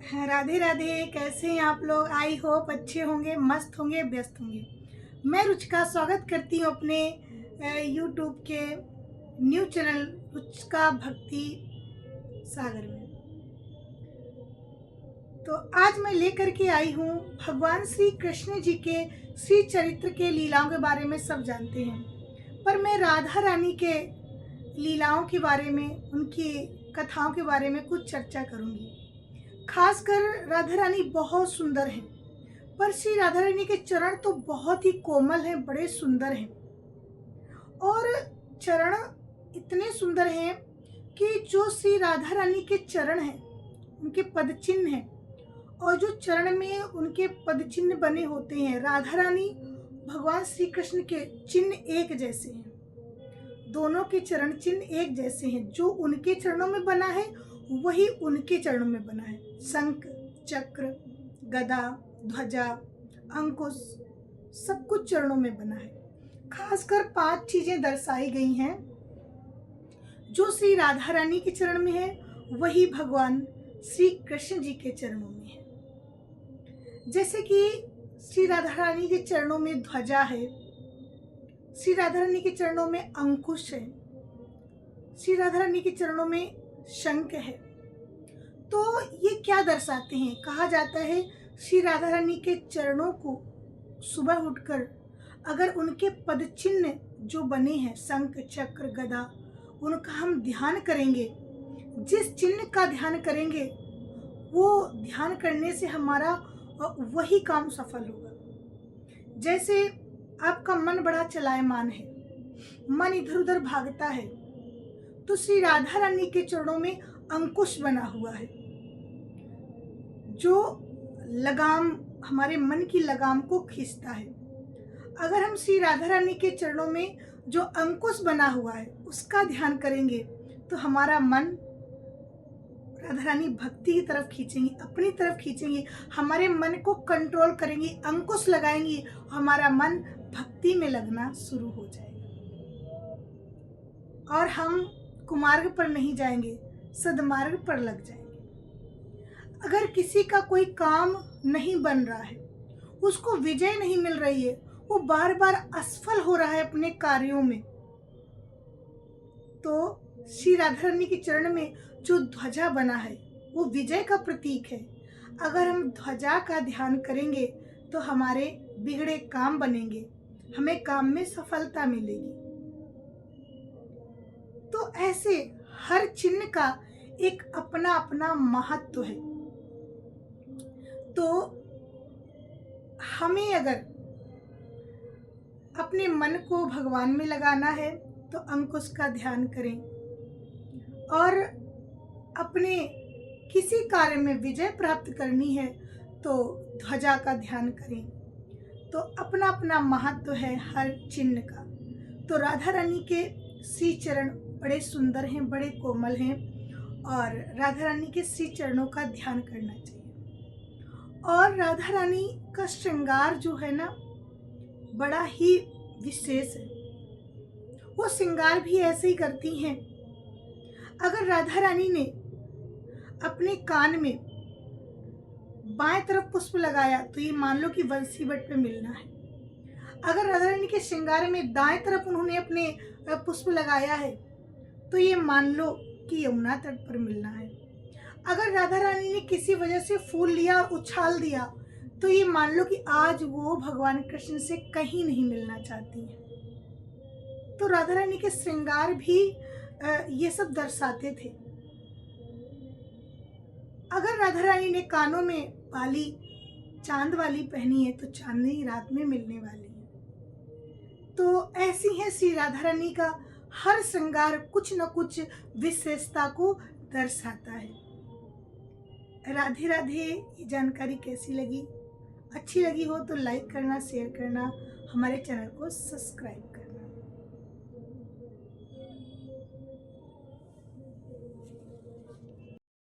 राधे राधे। कैसे हैं आप लोग? आई होप अच्छे होंगे, मस्त होंगे, व्यस्त होंगे। मैं रुचिका स्वागत करती हूँ अपने यूट्यूब के न्यू चैनल रुचिका भक्ति सागर में। तो आज मैं लेकर के आई हूँ भगवान श्री कृष्ण जी के श्री चरित्र के लीलाओं के बारे में सब जानते हैं, पर मैं राधा रानी के लीलाओं के बारे में, उनकी कथाओं के बारे में कुछ चर्चा करूँगी। खासकर राधा रानी बहुत सुंदर हैं, पर श्री राधा रानी के चरण तो बहुत ही कोमल हैं, बड़े सुंदर हैं। और चरण इतने सुंदर हैं कि जो श्री राधा रानी के चरण हैं, उनके पद चिन्ह हैं, और जो चरण में उनके पद चिन्ह बने होते हैं, राधा रानी भगवान श्री कृष्ण के चिन्ह एक जैसे हैं। दोनों के चरण चिन्ह एक जैसे हैं। जो उनके चरणों में बना है वही उनके चरणों में बना है। शंख, चक्र, गदा, ध्वजा, अंकुश सब कुछ चरणों में बना है। खासकर 5 चीजें दर्शाई गई हैं। जो श्री राधा रानी के चरण में है वही भगवान श्री कृष्ण जी के चरणों में है। जैसे कि श्री राधा रानी के चरणों में ध्वजा है, श्री राधा रानी के चरणों में अंकुश है, श्री राधा रानी के चरणों में शंख है। तो ये क्या दर्शाते हैं? कहा जाता है श्री राधा रानी के चरणों को सुबह उठकर अगर उनके पद चिन्ह जो बने हैं, शंख, चक्र, गदा, उनका हम ध्यान करेंगे, जिस चिन्ह का ध्यान करेंगे वो ध्यान करने से हमारा वही काम सफल होगा। जैसे आपका मन बड़ा चलायमान है, मन इधर उधर भागता है, तो श्री राधा रानी के चरणों में अंकुश बना हुआ है, जो लगाम, हमारे मन की लगाम को खींचता है। अगर हम श्री राधा रानी के चरणों में जो अंकुश बना हुआ है उसका ध्यान करेंगे तो हमारा मन राधा रानी भक्ति की तरफ खींचेंगी, अपनी तरफ खींचेंगी, हमारे मन को कंट्रोल करेंगी, अंकुश लगाएंगी, हमारा मन भक्ति में लगना शुरू हो जाएगा और हम कुमार्ग पर नहीं जाएंगे, सदमार्ग पर लग जाएंगे। अगर किसी का कोई काम नहीं बन रहा है, उसको विजय नहीं मिल रही है, वो बार बार असफल हो रहा है अपने कार्यों में, तो श्री राधा रानी के चरण में जो ध्वजा बना है वो विजय का प्रतीक है। अगर हम ध्वजा का ध्यान करेंगे तो हमारे बिगड़े काम बनेंगे, हमें काम में सफलता मिलेगी। तो ऐसे हर चिन्ह का एक अपना अपना महत्व है। तो हमें अगर अपने मन को भगवान में लगाना है तो अंकुश का ध्यान करें, और अपने किसी कार्य में विजय प्राप्त करनी है तो ध्वजा का ध्यान करें। तो अपना अपना महत्व है हर चिन्ह का। तो राधा रानी के श्री चरण बड़े सुंदर हैं, बड़े कोमल हैं, और राधा रानी के श्री चरणों का ध्यान करना चाहिए। और राधा रानी का श्रृंगार जो है ना, बड़ा ही विशेष है। वो श्रृंगार भी ऐसे ही करती हैं। अगर राधा रानी ने अपने कान में बाएं तरफ पुष्प लगाया तो ये मान लो कि बंसी बट पे मिलना है। अगर राधा रानी के श्रृंगार में दाएं तरफ उन्होंने अपने पुष्प लगाया है तो ये मान लो कि यमुना तट पर मिलना है। अगर राधा रानी ने किसी वजह से फूल लिया और उछाल दिया तो ये मान लो कि आज वो भगवान कृष्ण से कहीं नहीं मिलना चाहती है। तो राधा रानी के श्रृंगार भी ये सब दर्शाते थे। अगर राधा रानी ने कानों में बाली चांद वाली पहनी है तो चांदनी रात में मिलने वाली है। तो ऐसी है श्री राधा रानी का हर श्रृंगार कुछ न कुछ विशेषता को दर्शाता है। राधे राधे। ये जानकारी कैसी लगी? अच्छी लगी हो तो लाइक करना, शेयर करना, हमारे चैनल को सब्सक्राइब